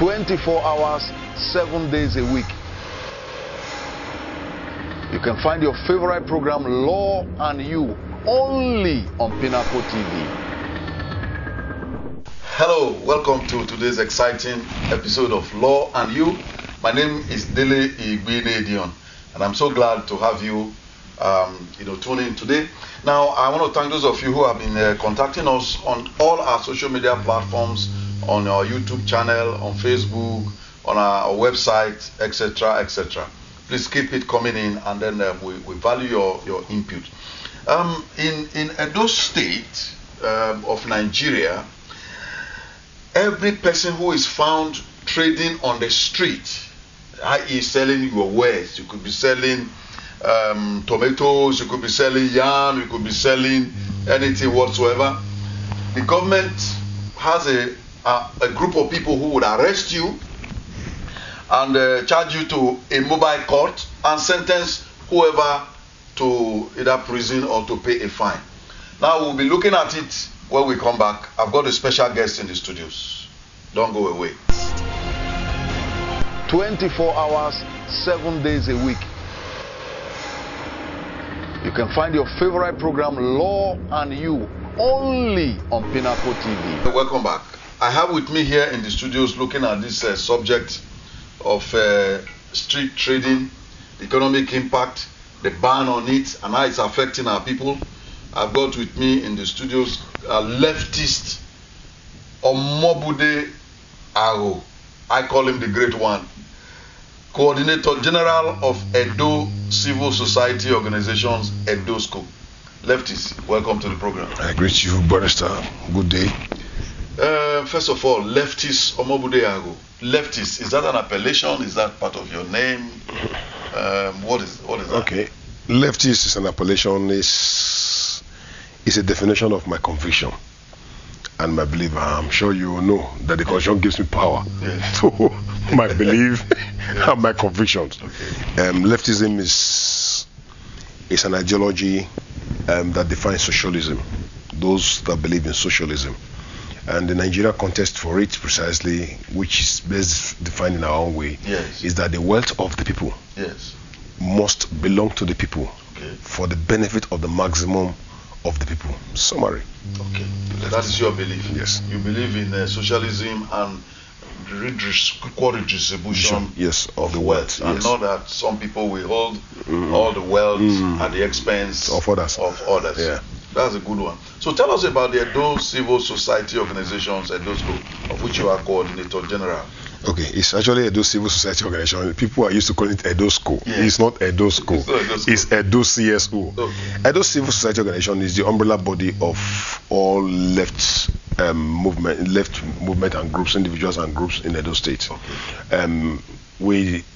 24 hours, 7 days a week. You can find your favorite program, Law and You, only on Pinnacle TV. Hello, welcome to today's exciting episode of Law and You. My name is Dele Igbinedion, and I'm so glad to have you, tune in today. Now, I want to thank those of you who have been contacting us on all our social media platforms, on our YouTube channel, on Facebook, on our website, etc., etc. Please keep it coming in, and then we value your input. In Edo State of Nigeria, every person who is found trading on the street, i.e. selling your wares, you could be selling tomatoes, you could be selling yam, you could be selling anything whatsoever. The government has a group of people who would arrest you and charge you to a mobile court and sentence whoever to either prison or to pay a fine. Now we'll be looking at it when we come back. I've got a special guest in the studios. Don't go away. 24 hours, 7 days a week. You can find your favorite program, Law and You, only on Pinnacle TV. Welcome back. I have with me here in the studios, looking at this subject of street trading, the economic impact, the ban on it, and how it's affecting our people. I've got with me in the studios Leftist Omobude Agho. I call him the Great One. Coordinator General of Edo Civil Society Organizations, Edo School. Leftist, welcome to the program. I greet you, Barrister. Good day. First of all, Leftist Omobude Agho. Leftist, is that an appellation? Is that part of your name? What is that? Okay. Leftist is an appellation, is a definition of my conviction and my belief. I'm sure you know that the conviction gives me power to my belief and my convictions. Okay. Leftism is an ideology that defines socialism, those that believe in socialism. And the Nigeria context for it precisely, which is best defined in our own way, is that the wealth of the people must belong to the people for the benefit of the maximum of the people. Summary. Okay. That is your belief? Yes. You believe in socialism and equal redistribution of the wealth. And not that some people will hold all the wealth at the expense of others. Yeah. That's a good one. So tell us about the Edo Civil Society Organizations, Edo School, of which you are Coordinator General. Okay, it's actually Edo Civil Society Organization. People are used to calling it Edo School. Yeah. It's not Edo School. It's Edo CSO. Okay. Edo Civil Society Organization is the umbrella body of all left movement and groups, individuals and groups in Edo State. Okay.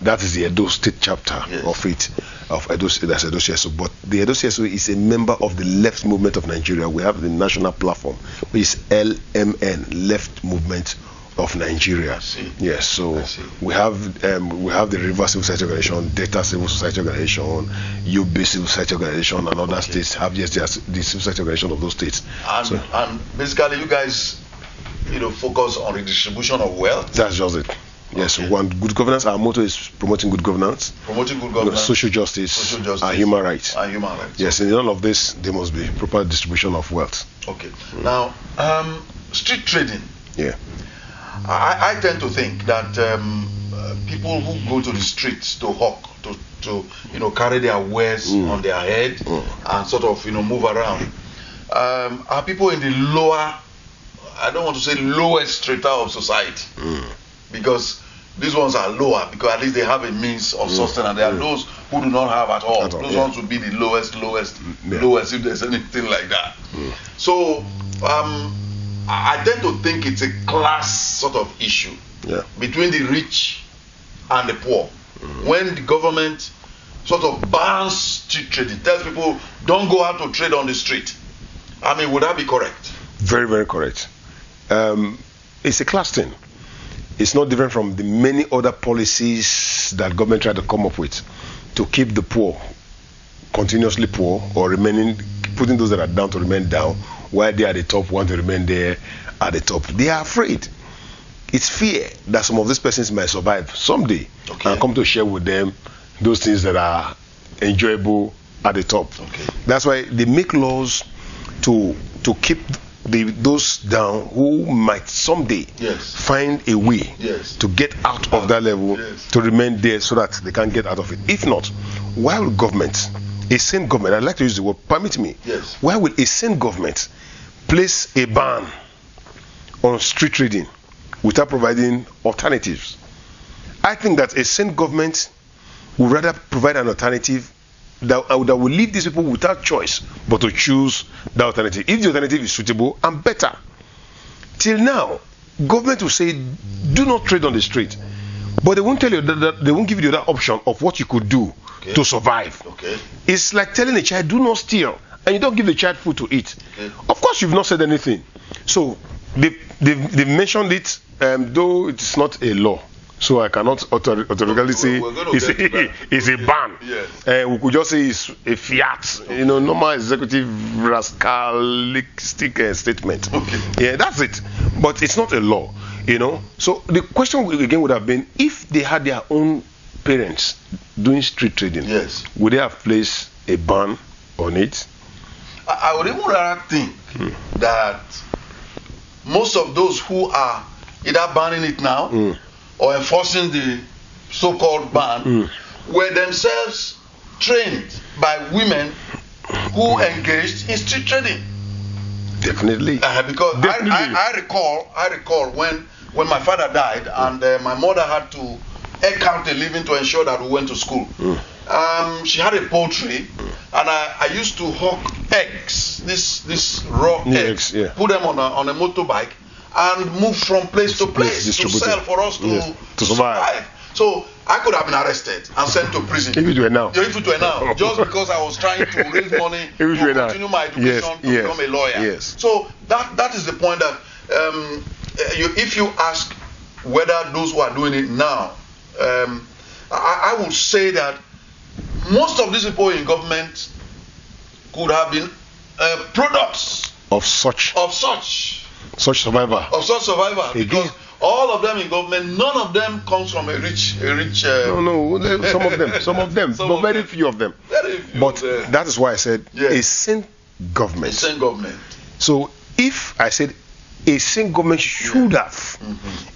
That is the Edo State chapter of it, of Edo State, that's Edo CSO. But the Edo CSO is a member of the left movement of Nigeria. We have the national platform, which is LMN, Left Movement of Nigeria. Yes, so we have the River Civil Society Organization, Delta Civil Society Organization, UB Civil Society Organization, and other states have the Civil Society Organization of those states. And basically, you guys, focus on redistribution of wealth. That's just it. Yes, one good governance. Our motto is promoting good governance, social justice, and human rights. Yes, in all of this, there must be proper distribution of wealth. Okay. Now, street trading. Yeah. I tend to think that people who go to the streets to hawk, to carry their wares on their head and sort of move around, are people in the lower, I don't want to say lowest strata of society, because these ones are lower because at least they have a means of sustenance. There are those who do not have at all. Those ones would be the lowest, if there's anything like that. So I tend to think it's a class sort of issue between the rich and the poor. When the government sort of bans street trading, tells people don't go out to trade on the street. I mean, would that be correct? Very, very correct. It's a class thing. It's not different from the many other policies that government tried to come up with to keep the poor continuously poor, or putting those that are down to remain down, while they are at the top want to remain there at the top. They are afraid. it's fear that some of these persons might survive someday and come to share with them those things that are enjoyable at the top. That's why they make laws to keep those down who might someday find a way to get out of that level, to remain there so that they can get out of it. If not, why will government, a sane government, I'd like to use the word, permit me, why will a sane government place a ban on street trading without providing alternatives? I think that a sane government would rather provide an alternative that will leave these people without choice but to choose the alternative. If the alternative is suitable and better. Till now, government will say, do not trade on the street. But they won't tell you that they won't give you that option of what you could do to survive. It's like telling a child, do not steal, and you don't give the child food to eat. Of course, you've not said anything. So they've mentioned it, though it's not a law. So I cannot automatically say it's a ban. We could just say it's a fiat, normal executive rascalistic statement. Yeah, that's it. But it's not a law, So the question again would have been, if they had their own parents doing street trading, would they have placed a ban on it? I would even rather think that most of those who are either banning it now or enforcing the so-called ban were themselves trained by women who engaged in street trading. Definitely. Because I recall when my father died and my mother had to egg count a living to ensure that we went to school. She had a poultry, and I used to hawk eggs, this raw eggs, put them on a motorbike and move from place to place to sell for us to survive. So I could have been arrested and sent to prison. If it were now. If it were now. Just because I was trying to raise money to continue my education to become a lawyer. So that is the point that if you ask whether those who are doing it now, I would say that most of these people in government could have been products of such survivor. Because all of them in government, none of them comes from a rich. No, some of them, but very few of them. But that is why I said a sane government. A sane government. So if I said a sane government should have,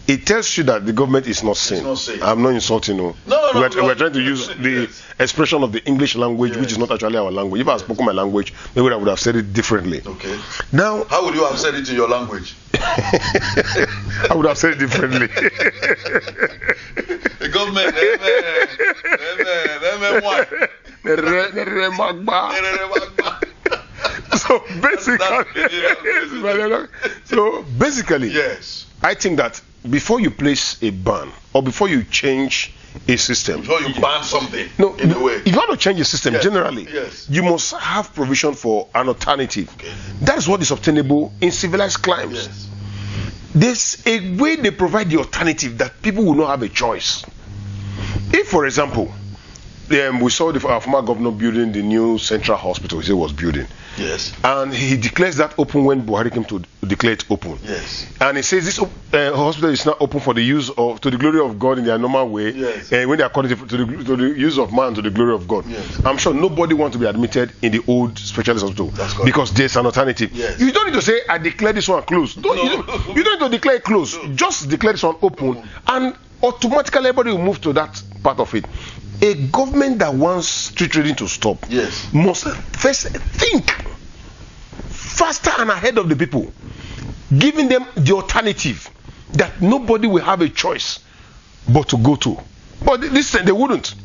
it tells you that the government is not sane. I'm not insulting you. We're trying to use the expression of the English language, which is not actually our language. If I had spoken my language, maybe I would have said it differently. Now, how would you have said it in your language? I would have said it differently. The government, So basically, yes, I think that before you place a ban or before you change a system, before you ban something, in a way, if you want to change a system, generally, you must have provision for an alternative. That is what is obtainable in civilized climes. There's a way they provide the alternative that people will not have a choice. If, for example, we saw our former governor building the new central hospital he was building. Yes. And he declares that open when Buhari came to declare it open. Yes. And he says this hospital is now open for the use of, to the glory of God in their normal way. Yes. And when they are calling it to the use of man to the glory of God. Yes. I'm sure nobody wants to be admitted in the old specialist hospital because there's an alternative. Yes. You don't need to say, I declare this one closed. You don't need to declare it closed. Just declare this one open. And automatically everybody will move to that part of it. A government that wants street trading to stop must first think faster and ahead of the people, giving them the alternative that nobody will have a choice but to go to. But this they wouldn't.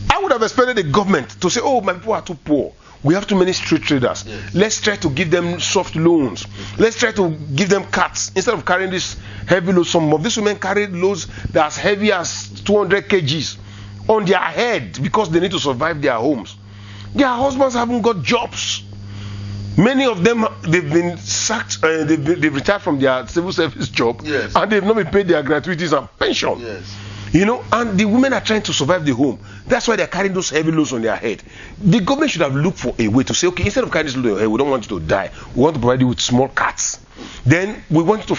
I would have expected the government to say, oh, my people are too poor. We have too many street traders. Let's try to give them soft loans. Let's try to give them carts instead of carrying this heavy load. Some of these women carry loads that's heavy as 200 kgs on their head because they need to survive their homes. Their husbands haven't got jobs. Many of them, they've been sacked, they've retired from their civil service job, and they've not been paid their gratuities and pension. You know, and the women are trying to survive the home. That's why they're carrying those heavy loads on their head. The government should have looked for a way to say, okay, instead of carrying this load on your head, we don't want you to die. We want to provide you with small carts. Then we want to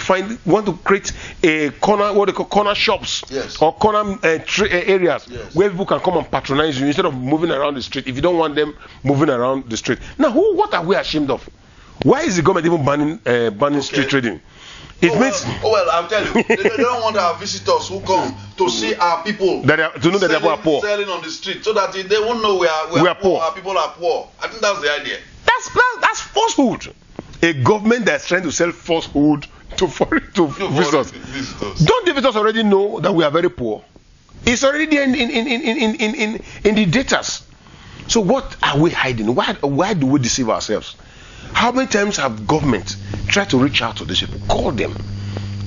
create a corner, what they call corner shops, yes, or corner areas, yes, where people can come and patronize you instead of moving around the street. If you don't want them moving around the street. Now, what are we ashamed of? Why is the government even banning street trading? It means. Well, I'm telling you, they don't want our visitors who come to see our people to know that they are poor, selling on the street, so that they won't know we are poor. Our people are poor. I think that's the idea. That's falsehood. A government that's trying to sell falsehood to visitors. Don't the visitors already know that we are very poor? It's already there in the data. So what are we hiding? Why do we deceive ourselves? How many times have government tried to reach out to these people, call them,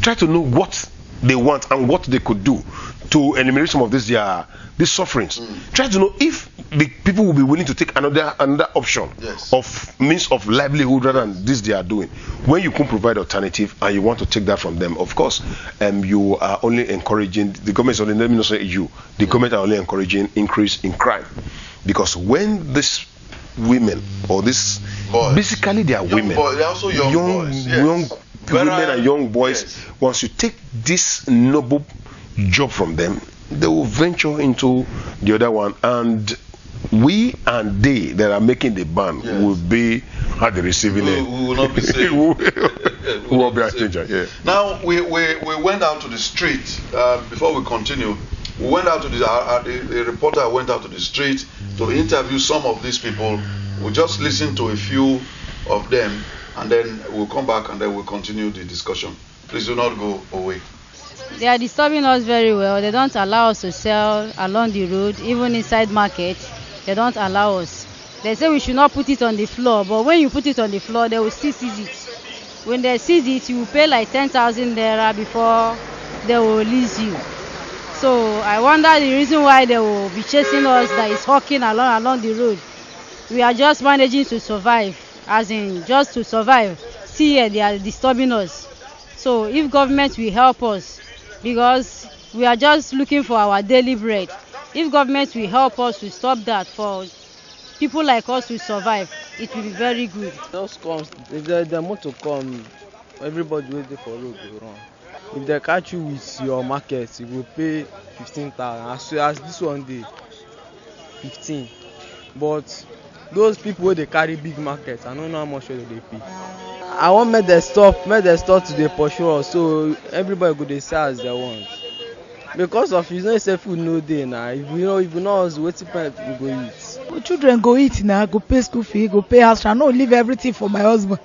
try to know what they want and what they could do to eliminate some of these sufferings? Try to know if the people will be willing to take another option, yes, of means of livelihood rather than this they are doing. When you can provide alternative and you want to take that from them, of course, you are only encouraging, the government is only, let me not say you, the government are only encouraging increase in crime. Because when these women or this boys, basically they are young women, they're also young boys, yes, young women and young boys, yes, once you take this noble job from them, they will venture into the other one, and we and they that are making the ban, yes, will be at the receiving end. We will not be safe. We will be a stranger. Yeah. Now we went out to the street before we continue. We went out to the reporter went out to the street to interview some of these people. We'll just listen to a few of them, and then we'll come back and then we'll continue the discussion. Please do not go away. They are disturbing us very well. They don't allow us to sell along the road, even inside market. They don't allow us. They say we should not put it on the floor, but when you put it on the floor, they will still seize it. When they seize it, you will pay like 10,000 naira before they will release you. So I wonder the reason why they will be chasing us, that is hawking along the road. We are just managing to survive, as in just to survive. See here, they are disturbing us. So if government will help us, because we are just looking for our daily bread. If government will help us to stop that for people like us to survive, it will be very good. Just comes, if the motor come, everybody waiting for road to run. If they catch you with your market, you will pay 15,000. As this one day, 15. But those people where they carry big markets, I don't know how much they pay. I want make them stop to the pursue us, so everybody go dey sell as they want. Because of you know say food no day now. If you know us wetin people go eat. Children go eat now, go pay school fee, go pay house. I no leave everything for my husband.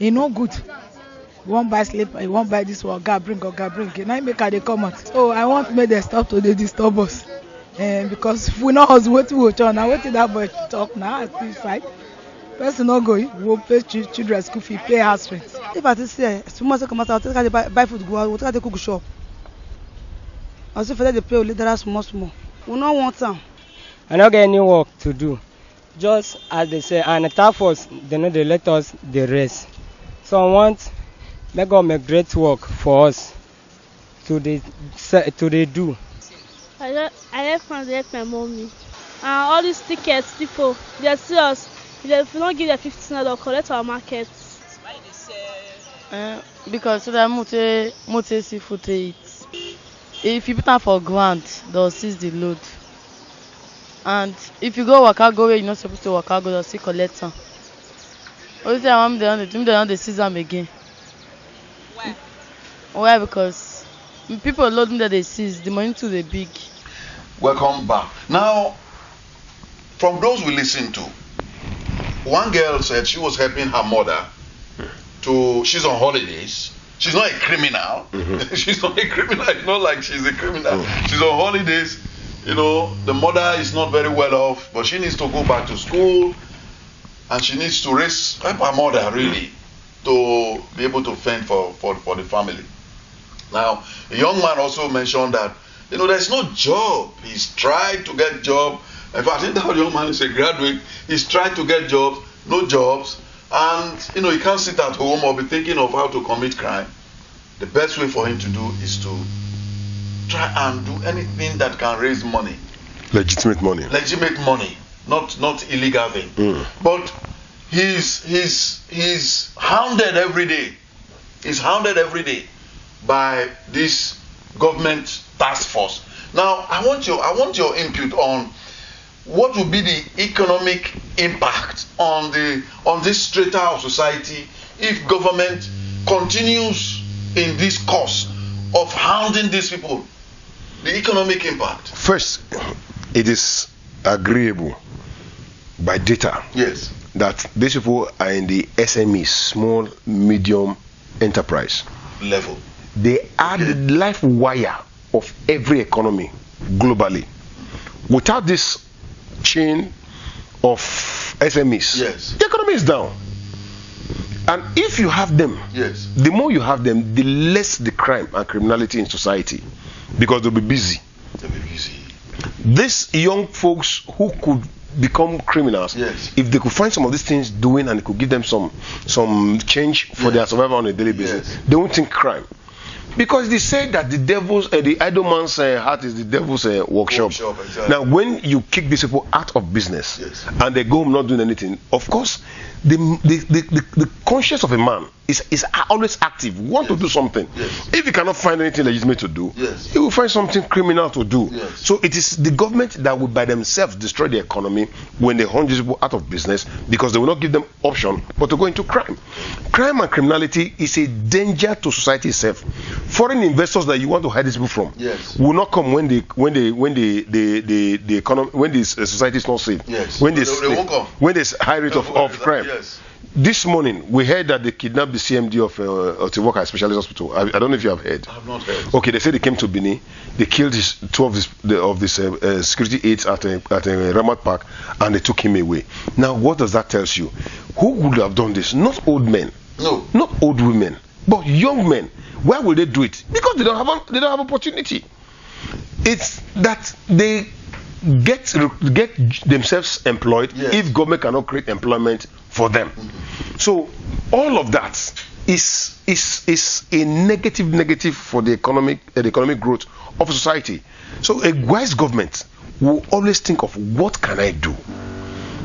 E no good. You wan buy slipper, you wan buy this one, oga bring. Now make I dey come out. So I want make them stop to dey disturb us. Because if we know us wetin we go chop, na wetin that boy talk na as inside. Person no go, we will pay children school fee, pay house rent. If I say small say come out, I take her buy food go out, we take her cook shop. I say for them dey pay only that small. We no want am. I no get any work to do. Just as they say, and the task force, they know they let us the rest. So I want make God make great work for us to they do. I help friends, help my mommy. And all these tickets, people, they see us. If we don't give them 15, they'll collect our market. Why they say? Because so that mote see food to eat. If you put them for ground, they'll seize the load. And if you go waka go where you're not supposed to waka go, they'll still collect them. Only time they don't seize them again. Why? Why? Because people load them that they seize, the money too they big. Welcome back. Now, from those we listened to, one girl said she was helping her mother she's on holidays. She's not a criminal. Mm-hmm. She's not a criminal. It's not like she's a criminal. Mm-hmm. She's on holidays. You know, the mother is not very well off, but she needs to go back to school and she needs to help her mother really to be able to fend for the family. Now, a young man also mentioned that, you know, there's no job. He's tried to get job. In fact, I think that young man is a graduate. He's tried to get jobs, no jobs. And, you know, he can't sit at home or be thinking of how to commit crime. The best way for him to do is to try and do anything that can raise money. Legitimate money. Legitimate money, not illegal thing. But he's hounded every day. He's hounded every day by this government task force. Now, I want your input on what will be the economic impact on this strata of society if government continues in this course of hounding these people. The economic impact. First, it is agreeable by data. Yes. That these people are in the SME, small, medium enterprise level. They are the life wire of every economy globally. Without this chain of SMEs, yes, the economy is down. And if you have them, yes, the more you have them, the less the crime and criminality in society, because they'll be busy. They'll be busy. These young folks who could become criminals, yes, if they could find some of these things doing and it could give them some change for their survival on a daily basis, they won't think crime. Because they say that the idle man's heart is the devil's workshop. Exactly. Now, when you kick these people out of business, and they go home not doing anything, of course, the conscience of a man is always active, want to do something. If he cannot find anything legitimate to do, he will find something criminal to do. So it is the government that will by themselves destroy the economy when they hunt these people out of business, because they will not give them option but to go into crime. Crime and criminality is a danger to society itself. Foreign investors that you want to hide these people from will not come when the economy, when the society is not safe. When there's high rate of crime. This morning, we heard that they kidnapped the CMD of Otiwoka Specialist Hospital. I don't know if you have heard. I have not heard. Okay, they said they came to Benin. They killed two of these security aides at a Ramat Park, and they took him away. Now, what does that tell you? Who would have done this? Not old men. No. Not old women, but young men. Why will they do it? Because they don't have opportunity. It's that they get themselves employed if government cannot create employment for them. So all of that is a negative for the economic growth of society. So a wise government will always think of, what can I do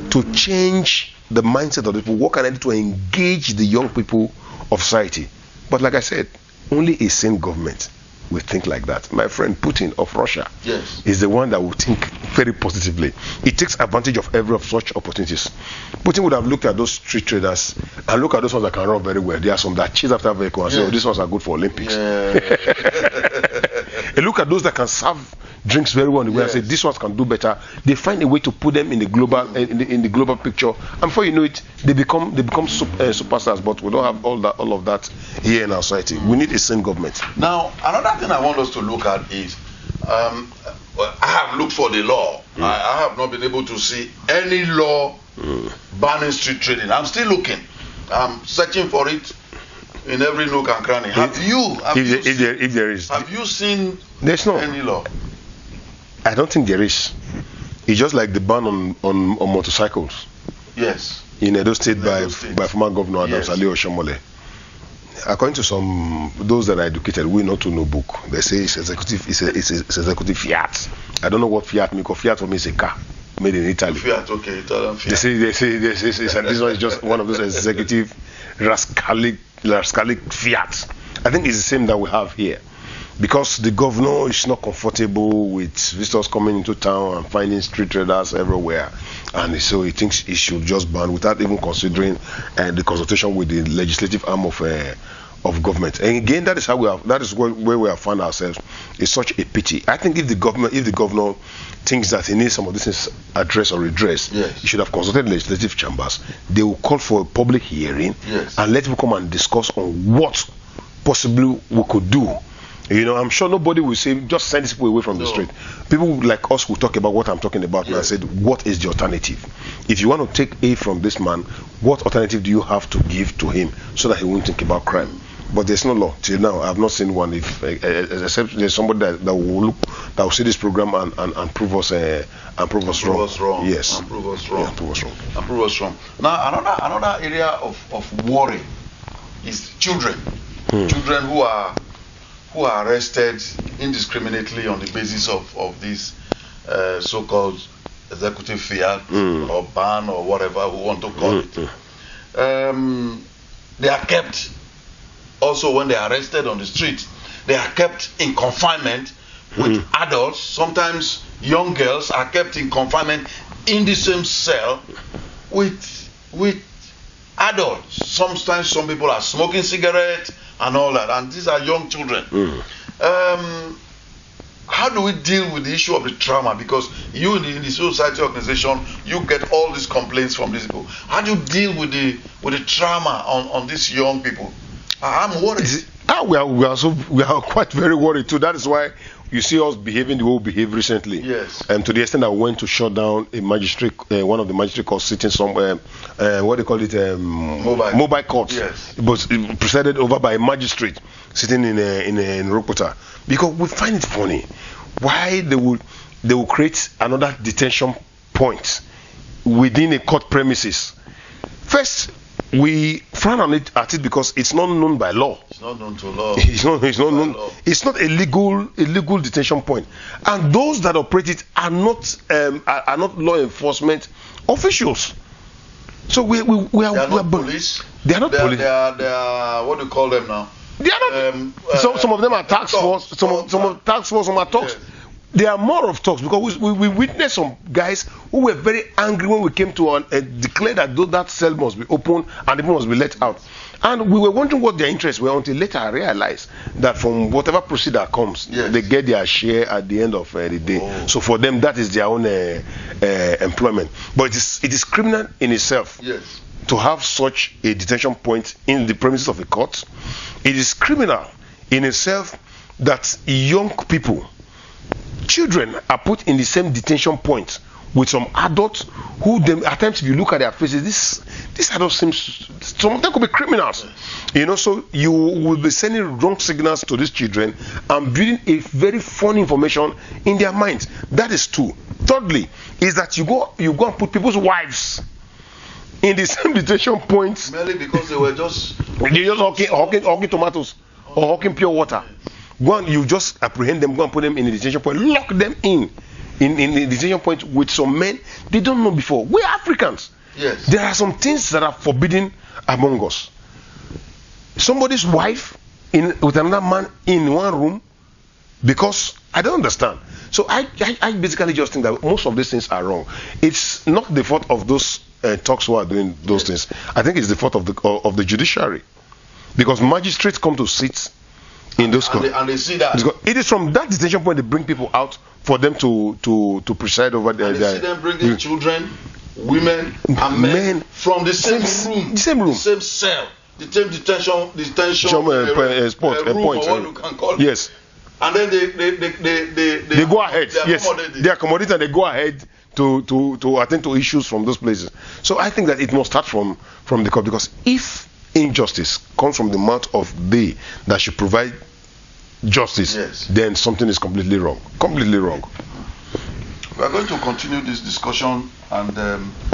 to change the mindset of the people? What can I do to engage the young people of society? But like I said, only a sane government will think like that. My friend Putin of Russia is the one that will think very positively. He takes advantage of every of such opportunities. Putin would have looked at those street traders and look at those ones that can run very well. There are some that chase after vehicles and say, oh, these ones are good for Olympics. He look at those that can serve drinks very well in the way and say, these ones can do better. They find a way to put them in the global in the global picture, and before you know it, they become superstars. But we don't have all of that here in our society. We need a sane government. Now, another thing I want us to look at is, I have looked for the law. I have not been able to see any law banning street trading. I'm still looking. I'm searching for it in every nook and cranny. Have you seen there's no any law? I don't think there is. It's just like the ban on motorcycles. Yes. In Edo State by former Governor Adam Saleh Oshomole. According to those that are educated, we know to no book. They say it's executive fiat. I don't know what fiat means. Fiat for me is a car made in Italy. Fiat, okay, Italian fiat. They say this one is just one of those executive rascalic fiat. I think it's the same that we have here. Because the governor is not comfortable with visitors coming into town and finding street traders everywhere, and so he thinks he should just ban without even considering the consultation with the legislative arm of government. And again, that is where we have found ourselves. It's such a pity. I think if the governor thinks that he needs some of this things addressed or redressed, he should have consulted legislative chambers. They will call for a public hearing and let people come and discuss on what possibly we could do. You know, I'm sure nobody will say, just send these people away from the street. People like us will talk about what I'm talking about and I said, what is the alternative? If you want to take A from this man, what alternative do you have to give to him so that he won't think about crime? But there's no law till now. I've not seen one. Except there's somebody that will see this program and prove us wrong. Yes. And prove us wrong. Yeah, prove us wrong. And prove us wrong. Now another area of worry is children. Children who are who are arrested indiscriminately on the basis of this so-called executive fiat or ban or whatever we want to call it. They are kept also when they are arrested on the street. They are kept in confinement with adults. Sometimes young girls are kept in confinement in the same cell with adults. Sometimes some people are smoking cigarettes and all that, and these are young children. How do we deal with the issue of the trauma? Because you in the civil society organization, you get all these complaints from these people. How do you deal with the trauma on these young people? I'm worried. We are quite very worried too. That is why you see us behaving the way we behaved recently. Yes. And to the extent that we went to shut down a magistrate, one of the magistrate courts sitting somewhere, what they call it, mobile courts. Yes. It was presided over by a magistrate sitting in Rokota. Because we find it funny why they will create another detention point within a court premises. First, we frown on it because it's not known by law. It's not known to law. It's not known. Law. It's not a legal detention point, and those that operate it are not law enforcement officials. So we are not police. They are not police. They are what do you call them now? They are not. Some of them are task force. Some are task force. Some are talks. Yeah. They are more of talks because we witnessed some guys who were very angry when we came to declare that cell must be open and the people must be let out. And we were wondering what their interests were until later I realized that from whatever procedure comes, they get their share at the end of the day. Oh. So for them, that is their own employment. But it is criminal in itself. Yes. To have such a detention point in the premises of a court. It is criminal in itself that young people, children, are put in the same detention point with some adults who at times if you look at their faces, these adults some of them could be criminals. So you will be sending wrong signals to these children and building a very funny information in their minds. That is two. Thirdly, is that you go and put people's wives in the same detention point merely because they were just hawking tomatoes or hawking pure water. Go and you just apprehend them, go and put them in the detention point, lock them in the detention point with some men they don't know before. We're Africans. Yes. There are some things that are forbidden among us. Somebody's wife with another man in one room, because I don't understand. So I basically just think that most of these things are wrong. It's not the fault of those talks who are doing those things. I think it's the fault of the judiciary, because magistrates come to sit in those courts and they see that it is from that detention point they bring people out for them to preside over their. And they see them bringing children, women, and men from the same room, the same cell, the same detention room, point. Or what you can call it. Yes. And then they go ahead. Yes, they accommodate and they go ahead to attend to issues from those places. So I think that it must start from the court, because if injustice comes from the mouth of they that should provide justice, then something is completely wrong. Completely wrong. We are going to continue this discussion, and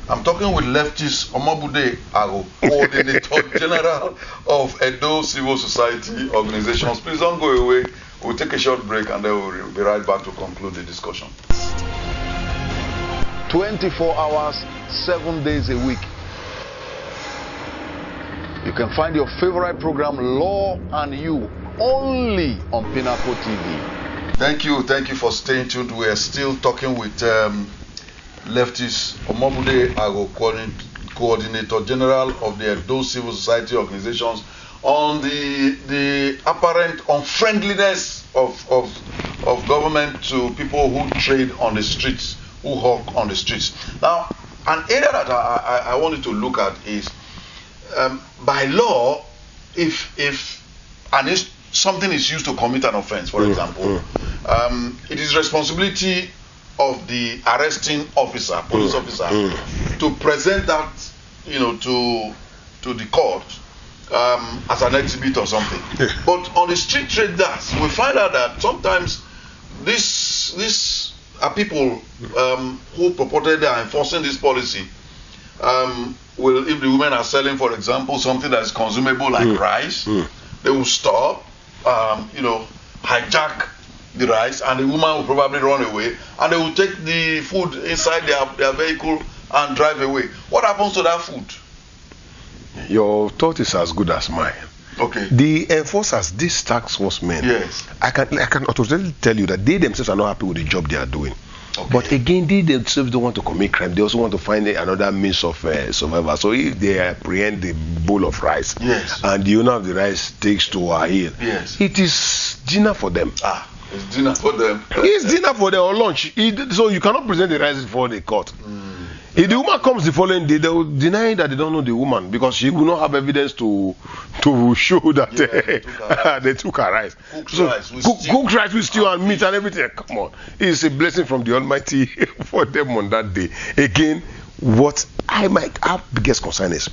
I'm talking with Leftist Omobude Agho, Coordinator General of Edo Civil Society Organizations. Please don't go away. We'll take a short break and then we'll be right back to conclude the discussion. 24 hours, 7 days a week. You can find your favorite program, Law and You, only on Pinnacle TV. Thank you for staying tuned. We are still talking with Leftist Omobude Agho, Coordinator General of the Edo Civil Society Organizations, on the apparent unfriendliness of government to people who trade on the streets, who hawk on the streets. Now, an area that I wanted to look at is by law, if something is used to commit an offense, for example, it is responsibility of the arresting officer, police officer, to present that, to the court as an exhibit or something. But on the street traders, we find out that sometimes these are people who purportedly are enforcing this policy. If the women are selling, for example, something that is consumable like rice, they will stop, hijack the rice, and the woman will probably run away, and they will take the food inside their vehicle and drive away. What happens to that food? Your thought is as good as mine. Okay. The enforcers, these tax force men, Yes. I can authoritatively tell you that they themselves are not happy with the job they are doing. Okay. But again, they themselves don't want to commit crime. They also want to find another means of survival. So if they apprehend the bowl of rice, Yes. and the owner of the rice takes to her heel, Yes. it is dinner for them. It's dinner for them. It's dinner for them or lunch. So you cannot present the rice before the court. If the woman comes the following day, they will deny that they don't know the woman because she will not have evidence to show that they took her rice. Cooked rice with stew and meat and everything. Come on, it's a blessing from the Almighty for them on that day. Again, what our biggest concern is,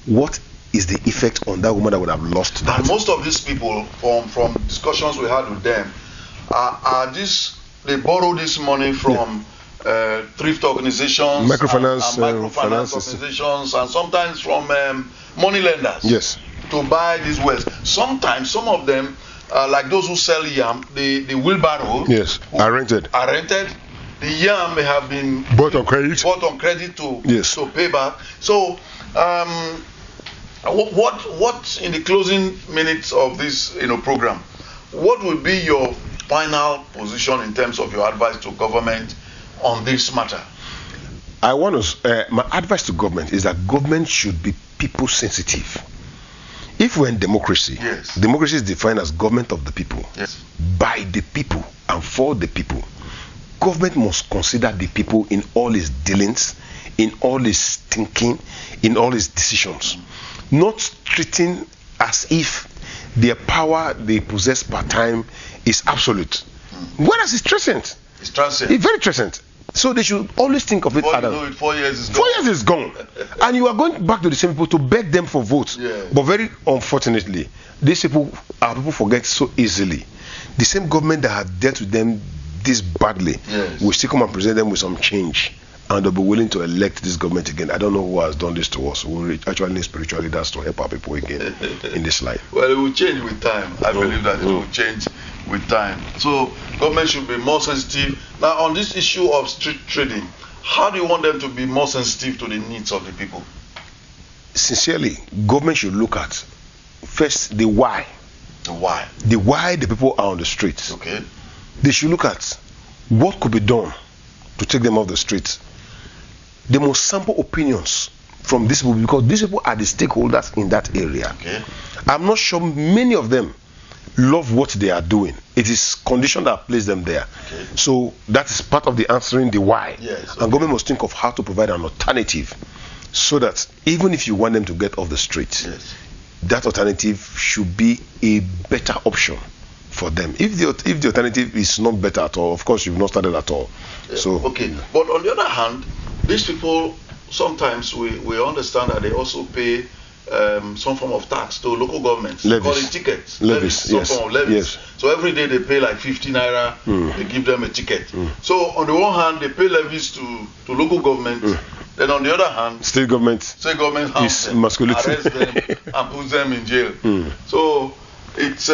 what is the effect on that woman that would have lost that? And most of these people, from discussions we had with them, they borrow this money from thrift organizations, microfinance, and microfinance organizations, and sometimes from money lenders. Yes. To buy these wares. Sometimes some of them, like those who sell yam, the wheelbarrow. Yes. Are rented. The yam may have been bought on credit. To pay back. So, what in the closing minutes of this program, what will be your final position in terms of your advice to government on this matter? My advice to government is that government should be people sensitive. If we're in democracy, yes. Democracy is defined as government of the people, yes. By the people and for the people. Government must consider the people in all its dealings, in all its thinking, in all its decisions. Not treating as if their power they possess per time is absolute. Whereas it's transient. It's transient. It's very transient. So they should always think of it as 4 years is gone. And you are going back to the same people to beg them for votes. Yeah. But very unfortunately, these people forget so easily. The same government that had dealt with them this badly, yes. will still come and present them with some change. And they'll be willing to elect this government again. I don't know who has done this to us. We actually need spiritual leaders to help our people again in this life. Well, it will change with time. I believe that it will change with time. So government should be more sensitive. Now, on this issue of street trading, how do you want them to be more sensitive to the needs of the people? Sincerely, government should look at first the why. The why. The why the people are on the streets. Okay. They should look at what could be done to take them off the streets. They must sample opinions from these people because these people are the stakeholders in that area. Okay. I'm not sure many of them love what they are doing. It is condition that place them there. Okay. So that is part of the answering the why. Yes, okay. And government must think of how to provide an alternative so that even if you want them to get off the street, yes. that alternative should be a better option for them. If the alternative is not better at all, of course you've not started at all. So okay. But on the other hand, these people sometimes we understand that they also pay some form of tax to local governments. Levies. Call it tickets. Levies. Some Yes. form of levies. Yes. So every day they pay like 50 naira. They give them a ticket. So on the one hand, they pay levies to local government. Then on the other hand, state government harms them, arrest them, and put them in jail. So it's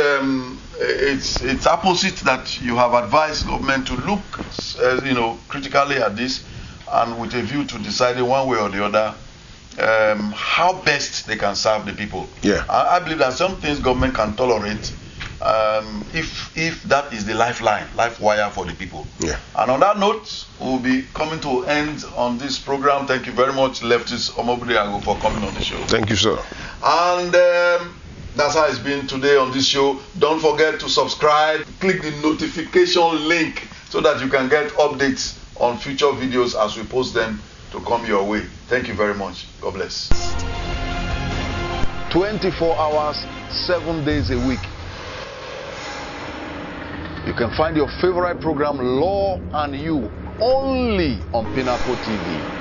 opposite that you have advised government to look, critically at this, and with a view to deciding one way or the other how best they can serve the people. Yeah. I believe that some things government can tolerate if that is the life wire for the people. Yeah. And on that note, we'll be coming to end on this program. Thank you very much, Leftist Omobude Agho, for coming on the show. Thank you, sir. And that's how it's been today on this show. Don't forget to subscribe, click the notification link so that you can get updates on future videos as we post them to come your way. Thank you very much. God bless. 24 hours, 7 days a week. You can find your favorite program, Law and You, only on Pinnacle TV.